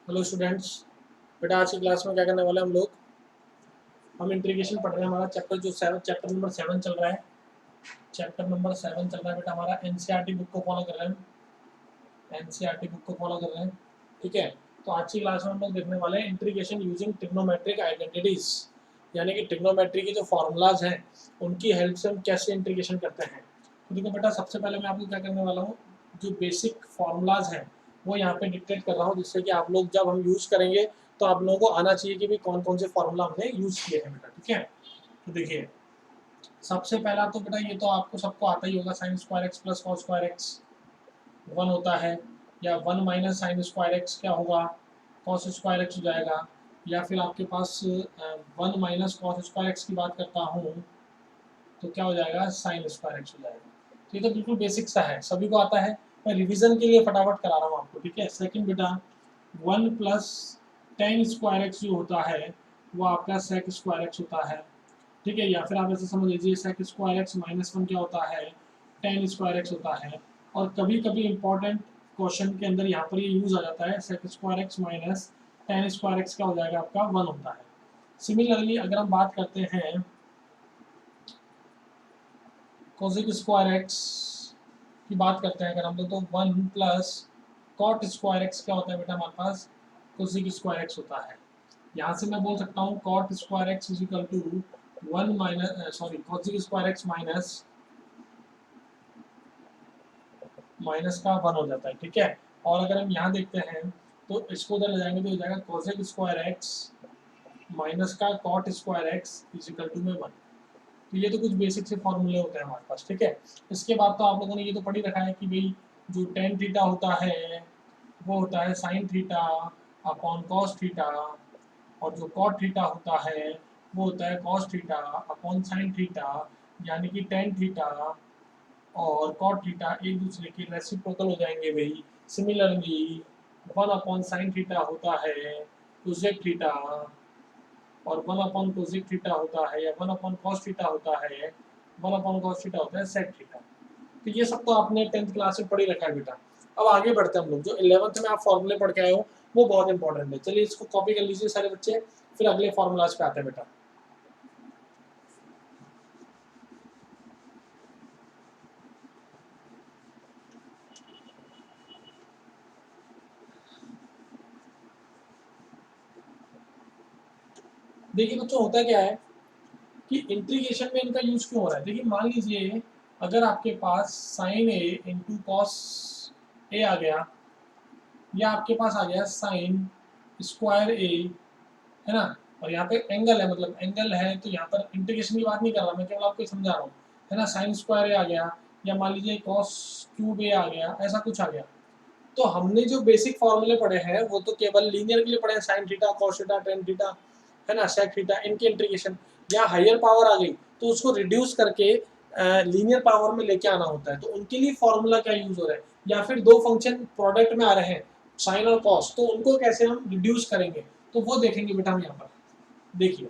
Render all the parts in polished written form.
Hello students, बेटा आज की क्लास में क्या करने वाले हम इंटीग्रेशन पढ़ रहे हैं। हमारा चैप्टर नंबर 7 चल रहा है। चैप्टर नंबर 7 चल रहा है बेटा हमारा। एनसीईआरटी बुक को फॉलो कर रहे हैं। एनसीईआरटी बुक को फॉलो कर रहे हैं, ठीक है। तो आज की क्लास में हम लोग देखने वाले हैं इंटीग्रेशन यूजिंग ट्रिग्नोमेट्रिक आइडेंटिटीज, यानी कि ट्रिग्नोमेट्री के जो फॉर्मूलाज हैं उनकी हेल्प से हम कैसे इंटीग्रेशन करते हैं। तो देखो बेटा, सबसे पहले मैं आपको क्या करने वाला हूँ, जो बेसिक फॉर्मूलाज हैं वो यहाँ पे डिक्टेट कर रहा हूँ, जिससे कि आप लोग जब हम यूज़ करेंगे तो आप लोगों को आना चाहिए कि भाई कौन कौन से फॉर्मूला हमने यूज़ किए हैं बेटा, ठीक है। तो देखिए, सबसे पहला तो बेटा ये तो आपको सबको आता ही होगा, sign square x plus cos square x 1 होता है, या 1 माइनस साइन स्क्वायर एक्स क्या होगा, कॉस स्क्वायर एक्स हो जाएगा। या फिर आपके पास 1 माइनस कॉस स्क्वायर एक्स की बात करता हूँ तो क्या हो जाएगा, साइन स्क्वायर एक्स हो जाएगा। तो ये तो बिल्कुल बेसिक सा है, सभी को आता है। मैं रिवीजन के लिए फटाफट करा रहा हूँ आपको, ठीक है। सेकंड बेटा, 1 प्लस टेन स्क्वायर एक्स जो होता है वो आपका सेक स्क्वायर एक्स होता है, ठीक है। या फिर आप ऐसे समझ लीजिए, सेक स्क्वायर एक्स माइनस 1 क्या होता है, टेन स्क्वायर एक्स होता है। और कभी कभी इंपॉर्टेंट क्वेश्चन के अंदर यहाँ पर ये यूज आ जाता है, sec square x minus tan square x क्या हो जाएगा आपका, 1 होता है। सिमिलरली अगर हम बात करते हैं कोसेक स्क्वायर एक्स की बात करते हैं अगर हम लोग, तो 1 प्लस कॉट स्क्वायर एक्स क्या होता है बेटा हमारे पास, कोसेक स्क्वायर एक्स होता है। यहाँ से मैं बोल सकता हूँ cot square x is equal to 1 minus cosec square x minus का 1 हो जाता है, ठीक है। और अगर हम यहाँ देखते हैं तो इसको उधर ले जाएंगे तो हो जाएगा कोसेक स्क्वायर एक्स माइनस का cot square x is equal to में 1। तो ये तो कुछ बेसिक से फॉर्मूले होते हैं हमारे पास, ठीक है। इसके बाद तो आप लोगों ने ये तो पढ़ ही रखा है कि भाई जो टेन थीटा होता है वो होता है sine theta upon cos theta, और जो कॉट थीटा होता है वो होता है cos theta upon sine theta, यानी कि टेन थीटा और कॉट थीटा एक दूसरे के रेसिप्रोकल हो जाएंगे भाई। सिमिलरली 1 अपॉन साइन थीटा होता है कोसेक थीटा, और 1 अपॉन कोसेक थीटा होता है, या 1 अपॉन कॉस थीटा होता है, 1 अपॉन कॉस थीटा होता है सेक थीटा। तो ये सब तो आपने 10th क्लास में पढ़ ही रखा है बेटा। अब आगे बढ़ते हैं हम लोग, जो 11th में आप फॉर्मूले पढ़ के आए हो वो बहुत इंपॉर्टेंट है। चलिए इसको कॉपी कर लीजिए सारे बच्चे, फिर अगले फॉर्मूलाज पे आते हैं बेटा। देखिए बच्चों, होता क्या है कि इंटीग्रेशन में इनका यूज क्यों हो रहा है। देखिए मान लीजिए अगर आपके पास sign A into cos A आ गया, या आपके पास आ गया साइन स्क्वायर ए, है ना। और यहाँ पे एंगल है, मतलब एंगल है, तो यहाँ पर इंटीग्रेशन की बात नहीं कर रहा मैं, केवल आपको समझा रहा हूँ, है ना। साइन स्क्वायर ए आ गया, या मान लीजिए कॉस क्यूब ए आ गया, ऐसा कुछ आ गया। तो हमने जो बेसिक फॉर्मूले पढ़े हैं वो तो केवल लीनियर के लिए पढ़े हैं, sine theta cos theta tan theta, है ना, सेक थीटा, इनकी इंटीग्रेशन। या हायर पावर आ गई तो उसको रिड्यूस करके लीनियर पावर में लेके आना होता है, तो उनके लिए फॉर्मूला क्या यूज हो रहा है। या फिर दो फंक्शन प्रोडक्ट में आ रहे हैं, साइन और कॉस, तो उनको कैसे हम रिड्यूस करेंगे, तो वो देखेंगे बेटा हम यहाँ पर। देखिए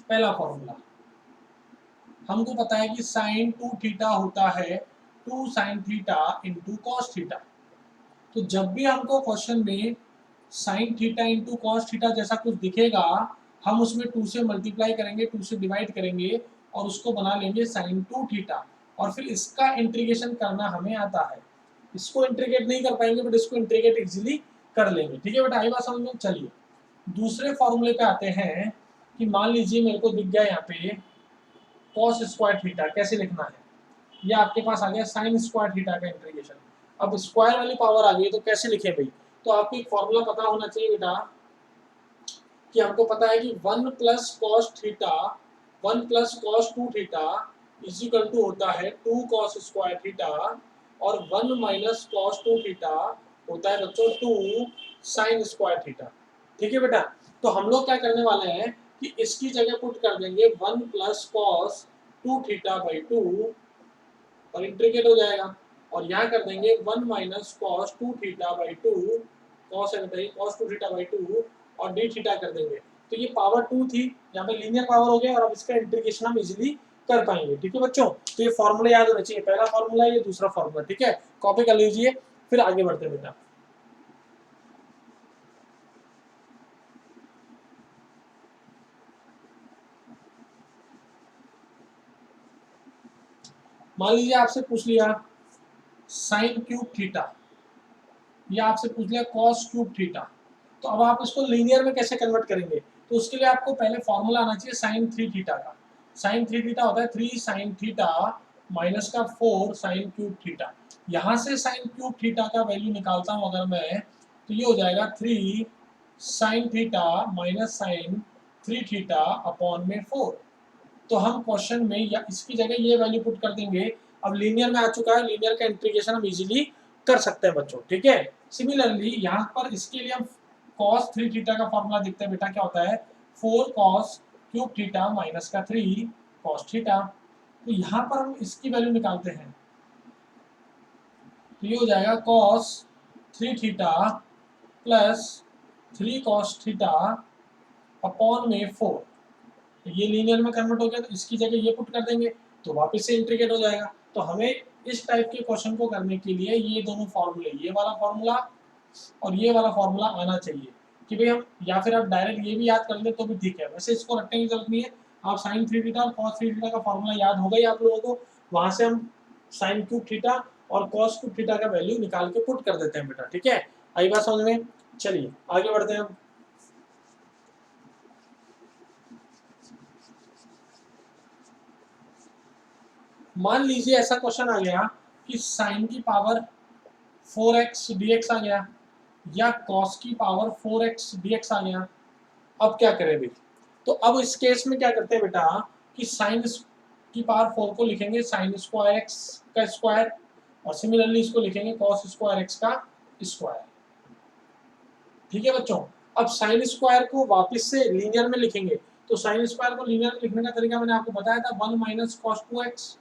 पहला फॉर्मूला, हमको पता है कि साइन 2 थीटा होता है 2 sine theta into cos theta. तो जब भी हमको क्वेश्चन में sine theta into cos theta जैसा कुछ दिखेगा, हम उसमें 2 से मल्टीप्लाई करेंगे, 2 से डिवाइड करेंगे, और उसको बना लेंगे साइन 2 थीटा, और फिर इसका इंटीग्रेशन करना हमें आता है। इसको इंटीग्रेट नहीं कर पाएंगे बट इसको इंटीग्रेट इजीली कर लेंगे, ठीक है बेटा, आई बात समझ में। चलिए दूसरे फॉर्मूले पे आते हैं कि मान लीजिए मेरे को दिख गया यहाँ पे कॉस स्क्वायर थीटा कैसे लिखना है, या आपके पास आ गया साइन स्क्वायर थीटा का इंटीग्रेशन। अब स्क्वायर वाली पावर आ गई तो कैसे लिखें भाई, तो आपको एक फॉर्मूला पता होना चाहिए बेटा, कि हमको पता है कि 1 plus cos theta 1 plus cos 2 theta is equal to होता है 2 कॉस स्क्वायर थीटा, और 1 माइनस कॉस 2 थीटा होता है बच्चों 2 साइन स्क्वायर थीटा, ठीक है बेटा। तो हम लोग क्या करने वाले हैं कि इसकी जगह पुट कर देंगे 1 प्लस कॉस 2 थीटा बाई 2, और इंटीग्रेट हो जाएगा, और यहाँ कर देंगे 1 minus cos 2 theta by 2, cos है बताइए कॉस 2 थीटा बाई 2, और डी थीटा कर देंगे। तो ये पावर 2 थी, यहाँ पे लीनियर पावर हो गया, और अब इसका इंटीग्रेशन हम इजीली कर पाएंगे, ठीक है बच्चों। तो ये फॉर्मूला याद होना चाहिए, पहला फॉर्मूला ये दूसरा फॉर्मूला, ठीक है, कॉपी कर लीजिए, फिर आगे बढ़ते बेटा। मान लीजिए आपसे पूछ लिया साइन क्यूब थीटा, या आपसे पूछ लिया कॉस क्यूब थीटा, तो अब आप इसको लीनियर में कैसे कन्वर्ट करेंगे? तो उसके लिए आपको पहले फॉर्मूला आना चाहिए साइन थ्री थीटा का। साइन थ्री थीटा होता है 3 साइन थीटा माइनस का 4 साइन क्यूब थीटा। यहाँ से साइन क्यूब थीटा का वैल्यू निकालता हूँ अगर मैं, तो ये हो जाएगा 3 sine theta minus sine three theta upon में 4। तो हम क्वेश्चन में या इसकी जगह ये वैल्यू पुट कर देंगे। अब लीनियर में आ चुका है, लीनियर का इंटीग्रेशन हम इजीली कर सकते हैं बच्चों, ठीक है। सिमिलरली यहाँ पर इसके लिए हम cos थ्री थीटा का फॉर्मूला देखते हैं बेटा, क्या होता है 4 cos क्यूब थीटा माइनस का 3 cos थीटा। तो यहाँ पर हम इसकी वैल्यू निकालते हैं, तो ये हो जाएगा cos three theta plus 3 cos theta upon में 4। ये लीनियर में कन्वर्ट हो गया, तो इसकी जगह ये पुट कर देंगे तो वापस से इंटीग्रेट हो जाएगा। तो हमें इस टाइप के क्वेश्चन को करने के लिए ये दोनों फॉर्मूले, ये वाला फॉर्मूला और ये वाला फॉर्मूला आना चाहिए कि भाई हम, या फिर आप डायरेक्ट ये भी याद कर ले तो भी ठीक है, वैसे इसको रखने की जरूरत नहीं है। आप साइन थ्री थीटा और कॉस थ्री थीटा का फॉर्मूला याद हो गई आप लोगों को, वहां से हम साइन क्यूब थीटा और कॉस क्यूब थीटा का वैल्यू निकाल के पुट कर देते हैं बेटा, ठीक है। आई बात समझ में? चलिए आगे बढ़ते हैं। मान लीजिए ऐसा क्वेश्चन आ गया कि साइन की पावर 4x dx आ गया या कॉस की पावर 4x dx आ गया। अब क्या करें भाई? तो अब इस केस में क्या करते हैं बेटा कि साइन की पावर 4 को लिखेंगे साइन स्क्वायर एक्स का स्क्वायर, और सिमिलरली इसको लिखेंगे कॉस स्क्वायर एक्स का स्क्वायर, ठीक है बच्चों। अब साइन स्क्वायर को वापस से लीनियर में लिखेंगे, तो साइन स्क्वायर को लीनियर में लिखने का तरीका मैंने आपको बताया था 1 माइनस कॉस 2x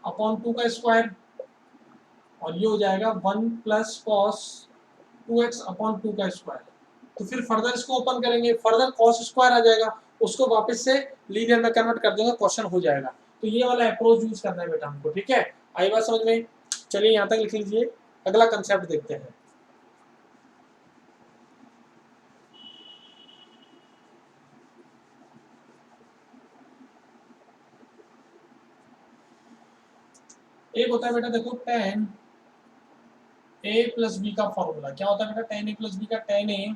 अपॉन 2 का स्क्वायर, और ये हो जाएगा 1 प्लस कॉस 2x अपॉन 2 का स्क्वायर। तो फिर फर्दर इसको ओपन करेंगे, फर्दर कॉस स्क्वायर आ जाएगा, उसको वापस से लीनियर में कन्वर्ट कर देंगे, क्वेश्चन हो जाएगा। तो ये वाला अप्रोच यूज करना है बेटा हमको, ठीक है। आई बात समझ में? चलिए यहाँ तक लिख लीजिए, अगला कंसेप्ट देखते हैं। एक होता है बेटा देखो tan a प्लस बी का फॉर्मूला। क्या होता है बेटा tan a प्लस बी का? tan a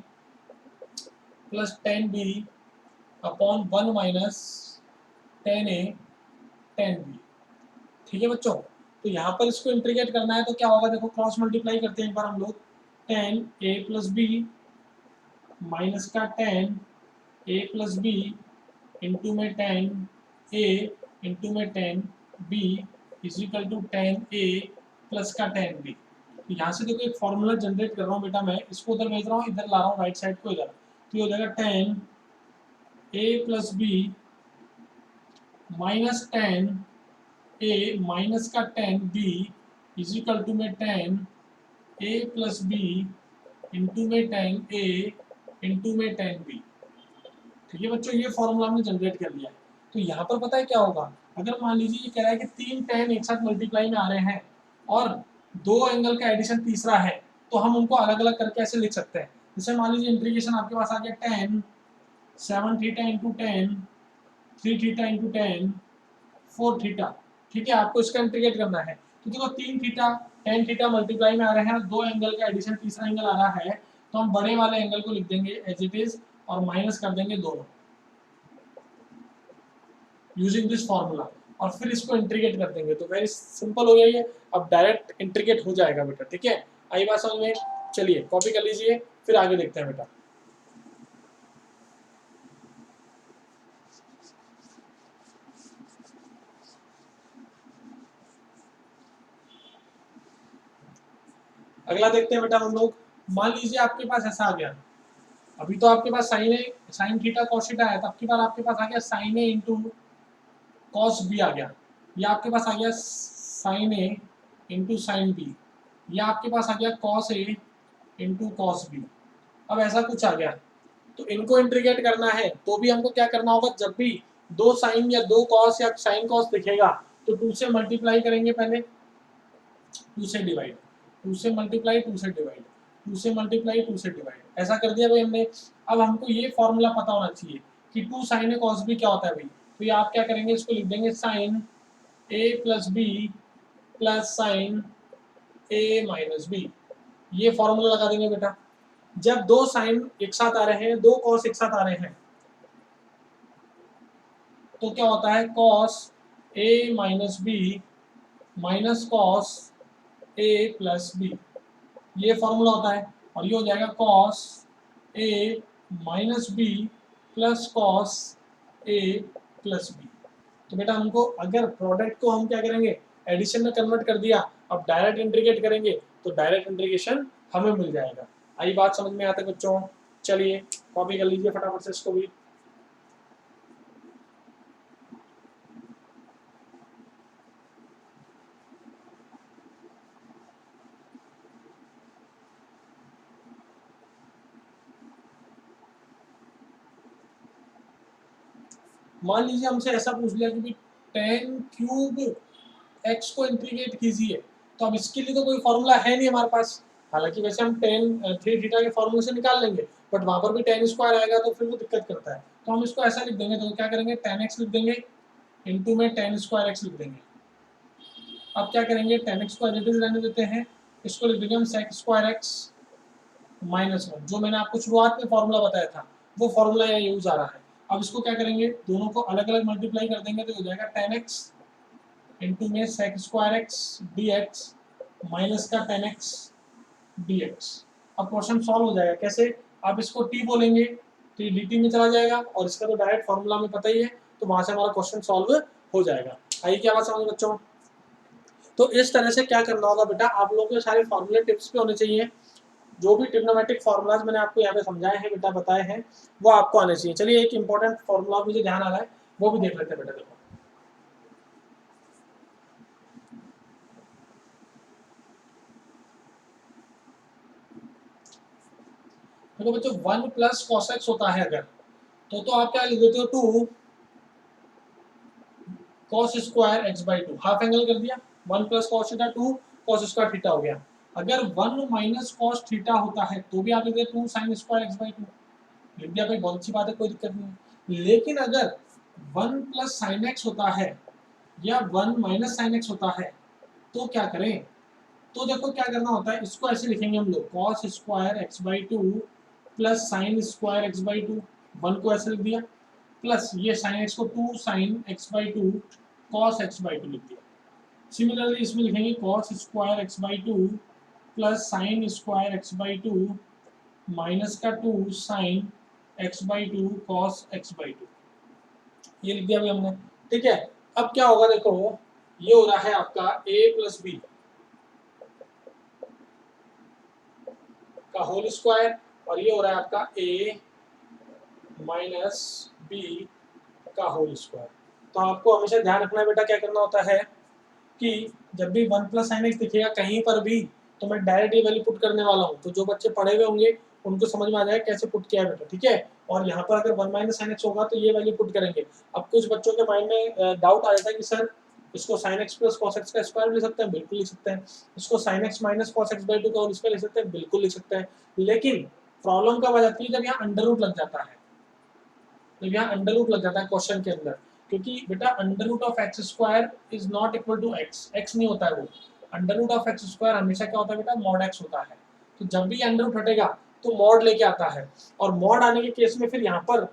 plus tan b upon 1 minus tan a tan b, ठीक है बच्चों। तो यहाँ पर इसको इंटीग्रेट करना है तो क्या होगा, देखो क्रॉस मल्टीप्लाई करते हैं एक बार हम लोग। tan a plus B minus का tan a plus B into में tan a इंटू में tan b is equal to tan a plus का tan b। तो यहाँ से देखो एक फॉर्मूला जनरेट कर रहा हूँ बेटा मैं, इसको उधर भेज रहा हूँ, इधर ला रहा हूँ राइट साइड को इधर। तो ये हो जाएगा tan a plus B minus tan a minus का tan b is equal to में tan a plus B into में tan a इंटू में tan b, ठीक है बच्चों। ये फॉर्मूला हमने जनरेट कर लिया है। तो यहाँ पर पता है क्या होगा, अगर मान लीजिए ये कह रहा है कि 3 tan एक साथ मल्टीप्लाई में आ रहे हैं और 2 एंगल का एडिशन तीसरा है, तो हम उनको अलग अलग करके ऐसे लिख सकते हैं। जैसे मान लीजिए इंटीग्रेशन आपके पास आ गया tan 7 theta into tan 3 theta into tan 4 theta, ठीक है। आपको इसका इंटीग्रेट करना है, तो देखो 3 थीटा tan थीटा मल्टीप्लाई में आ रहे हैं और 2 एंगल का एडिशन तीसरा एंगल आ रहा है, तो हम बड़े वाले एंगल को लिख देंगे एज इट इज और माइनस कर देंगे दोनों यूजिंग दिस फॉर्मूला, और फिर इसको इंटीग्रेट कर देंगे। तो वेरी सिंपल हो गया ये, अब डायरेक्ट इंटीग्रेट हो जाएगा बेटा, ठीक है। आई बात समझ में? चलिए कॉपी कर लीजिए, फिर आगे देखते हैं बेटा। अगला देखते हैं बेटा हम लोग। मान लीजिए आपके पास ऐसा आ गया, अभी तो आपके पास साइन ए साइन थीटा कॉस थीटा है, तब की बार आपके पास आ गया साइन ए इंटू कॉस बी आ गया, या आपके पास आ गया साइन ए इंटू साइन बी, या आपके पास आ गया cos A into cos B. अब ऐसा कुछ आ गया, तो इनको इंटीग्रेट करना है तो भी हमको क्या करना होगा, जब भी 2 साइन या 2 कॉस या साइन कॉस दिखेगा तो 2 से मल्टीप्लाई करेंगे, पहले 2 से डिवाइड, 2 से मल्टीप्लाई 2 से डिवाइड, 2 से मल्टीप्लाई 2 से डिवाइड, ऐसा कर दिया भाई हमने। अब हमको ये फॉर्मूला पता होना चाहिए कि 2 साइन कॉस बी क्या होता है भाई। तो ये आप क्या करेंगे, इसको लिख देंगे साइन ए प्लस बी प्लस साइन ए माइनस बी। ये फॉर्मूला लगा देंगे बेटा। जब दो साइन एक साथ आ रहे हैं, दो कॉस एक साथ आ रहे हैं, तो क्या होता है, cos A minus B minus cos A plus B, ये फॉर्मूला होता है। और ये हो जाएगा cos A minus B plus cos A plus B. तो बेटा हमको अगर प्रोडक्ट को हम क्या करेंगे, एडिशन में कन्वर्ट कर दिया, अब डायरेक्ट इंटीग्रेट करेंगे तो डायरेक्ट इंटीग्रेशन हमें मिल जाएगा। आई बात समझ में आते बच्चों? चलिए कॉपी कर लीजिए फटाफट से इसको भी। मान लीजिए हमसे ऐसा पूछ लिया कि भाई टेन क्यूब एक्स को इंटीग्रेट कीजिए, तो अब इसके लिए तो कोई फॉर्मूला है नहीं हमारे पास। हालांकि वैसे हम टेन थ्री थीटा के फॉर्मूले से निकाल लेंगे, बट वहां पर भी टेन स्क्वायर आएगा तो फिर वो दिक्कत करता है। तो हम इसको ऐसा लिख देंगे, तो क्या करेंगे, टेन एक्स लिख देंगे, इंटू में टेन स्क्वायर एक्स लिख देंगे। अब क्या करेंगे, टेन एक्स को एज इट इज रहने देते हैं, इसको लिख देंगे हम sec square x minus one. जो मैंने आपको शुरुआत में फॉर्मूला बताया था वो फॉर्मूला यहाँ यूज आ रहा है। अब इसको क्या करेंगे, दोनों को अलग अलग मल्टीप्लाई कर देंगे तो हो जाएगा टेन एक्स इंटू में sec square x D x minus का टेन एक्स डी एक्स। अब क्वेश्चन सॉल्व हो जाएगा कैसे, आप इसको टी बोलेंगे तो डी टी में चला जाएगा, और इसका तो डायरेक्ट फॉर्मूला में पता ही है, तो वहां से हमारा क्वेश्चन सॉल्व हो जाएगा। आइए क्या बात समझ बच्चों? तो इस तरह से क्या करना होगा बेटा, आप लोगों के सारे फॉर्मूले टिप्स पे होने चाहिए। जो भी ट्रिग्नोमेट्रिक फार्मूलाज मैंने आपको यहाँ पे समझाए हैं बेटा, बताए हैं, वो आपको आने चाहिए। चलिए एक इंपॉर्टेंट फार्मूला मुझे ध्यान आ रहा है, वो भी देख लेते हैं बेटा। देखो बच्चों, वन प्लस कॉस एक्स होता है अगर, तो आप क्या लिख देते हो, two cos square x by two, half angle कर दिया, one plus cos theta two cos square theta हो गया। अगर वन माइनस कॉस थीटा होता है तो भी आप लिख देते two sine square x by two, लिख दिया भाई, बहुत अच्छी बात है, कोई दिक्कत नहीं है। लेकिन अगर वन प्लस साइन एक्स होता है या वन माइनस साइन एक्स होता है तो क्या करें, तो देखो क्या करना होता है, इसको ऐसे लिखेंगे हम लोग, cos square x by two plus sine square x by two, one को ऐसे लिख दिया, प्लस ये साइन एक्स को two sine x by two cos x by two लिख दिया। सिमिलरली इसमें लिखेंगे cos square x by two plus sine square x by two minus का two sine x by two cos x by two, ये लिख दिया अभी हमने। ठीक है, अब क्या होगा देखो, ये हो रहा है आपका a प्लस बी का होल स्क्वायर, और ये हो रहा है आपका a माइनस बी का होल स्क्वायर। तो आपको हमेशा ध्यान रखना है बेटा, क्या करना होता है कि जब भी वन प्लस साइन एक्स दिखेगा कहीं पर भी, तो मैं डायरेक्ट ये वैल्यू पुट करने वाला हूँ। तो जो बच्चे पढ़े हुए होंगे उनको समझ में आ जाएगा कैसे पुट किया है बेटा, ठीक है। और यहाँ पर अगर वन माइनस साइन एक्स होगा तो ये वैल्यू पुट करेंगे। अब कुछ बच्चों के माइंड में डाउट आ जाता है कि सर इसको sine x plus cos x का स्क्वायर लिख सकते हैं, बिल्कुल लिख सकते हैं। इसको sine x minus cos x by to का होल स्क्वायर लिख सकते हैं, बिल्कुल लिख सकते हैं। लेकिन प्रॉब्लम कब आ जाती है, जब यहाँ अंडर रूट लग जाता है, जब यहाँ अंडर रूट लग जाता है क्वेश्चन के अंदर, क्योंकि बेटा under root of x square is not equal to x, x नहीं होता है वो। Under root of x square हमेशा क्या होता है बेटा, मॉड एक्स होता है। तो जब भी अंडर रूट हटेगा तो मॉड लेके आता है, और मॉड आने के केस में फिर यहाँ पर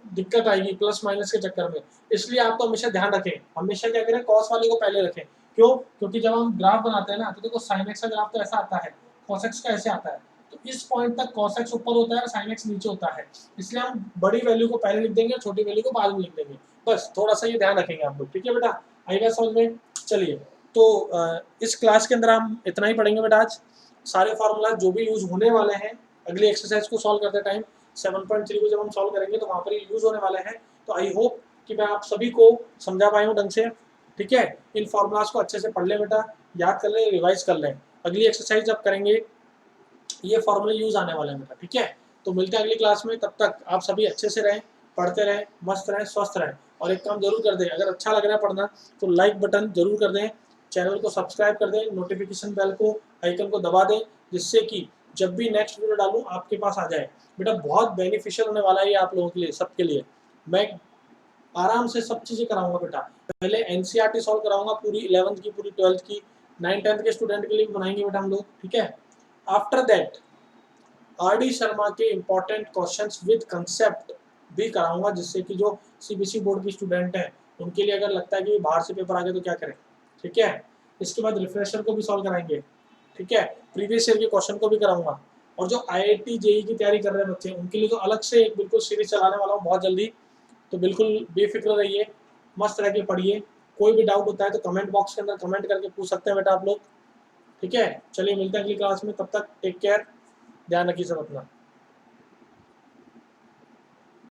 दिक्कत आएगी प्लस माइनस के चक्कर में। इसलिए आपको हमेशा ध्यान रखें, हमेशा क्या करें, कॉस वाले को पहले रखें। क्यों? क्योंकि जब हम ग्राफ बनाते हैं ना, तो देखो साइन एक्स का ग्राफ तो ऐसा आता है, कॉस एक्स का ऐसे आता है, तो इस पॉइंट तक cos x ऊपर होता है और sin x नीचे होता है। इसलिए हम बड़ी वैल्यू को पहले लिख देंगे और छोटी वैल्यू को बाद में लिख देंगे। बस थोड़ा सा ये ध्यान रखेंगे आप लोग, ठीक है बेटा, आई बात समझ में? चलिए, तो इस क्लास के अंदर हम इतना ही पढ़ेंगे बेटा आज। सारे फार्मूला जो भी यूज होने वाले हैं अगली एक्सरसाइज को सॉल्व करते टाइम 7.3 को जब हम सॉल्व करेंगे तो वहाँ पर यूज होने वाले हैं। तो आई होप कि मैं आप सभी को समझा पाया हूँ ढंग से, ठीक है। इन फार्मूलाज को अच्छे से पढ़ लें बेटा, याद कर लें, रिवाइज कर लें। अगली एक्सरसाइज जब करेंगे ये फॉर्मूले यूज आने वाले हैं बेटा, ठीक है। तो मिलते हैं अगली क्लास में, तब तक आप सभी अच्छे से रहें, पढ़ते रहें, मस्त रहें, स्वस्थ रहें। और एक काम जरूर कर दें, अगर अच्छा लग रहा है पढ़ना तो लाइक बटन जरूर कर दें, चैनल को सब्सक्राइब कर दें, नोटिफिकेशन बेल को आइकन को दबा दें, जिससे कि जब भी नेक्स्ट वीडियो डालूं आपके पास आ जाए। बेटा बहुत बेनिफिशियल होने वाला है ये आप लोगों के लिए, सबके लिए। मैं आराम से सब चीज़ें कराऊंगा बेटा। पहले एनसीईआरटी सॉल्व कराऊंगा, पूरी 11th की, पूरी 12th की, 9th-10th के स्टूडेंट के लिए भी बनाएंगे बेटा हम लोग, ठीक है। After that RD. शर्मा के इंपॉर्टेंट क्वेश्चंस विद कंसेप्ट भी कराऊंगा, जिससे कि जो सीबीएसई बोर्ड की स्टूडेंट हैं उनके लिए अगर लगता है कि बाहर से पेपर आ गए तो क्या करें, ठीक है। इसके बाद रिफ्रेशर को भी सॉल्व कराएंगे, ठीक है। प्रीवियस ईयर के क्वेश्चन को भी कराऊंगा, और जो IIT जेई की तैयारी कर रहे हैं बच्चे उनके लिए तो अलग से एक बिल्कुल सीरीज चलाने वाला हूँ बहुत जल्दी। तो बिल्कुल बेफिक्र रहिए, मस्त रह के पढ़िए। कोई भी डाउट होता है तो कमेंट बॉक्स के अंदर कमेंट करके पूछ सकते हैं बेटा आप लोग, ठीक है। चलिए मिलते हैं अगली क्लास में, तब तक टेक केयर, ध्यान रखिए सब अपना।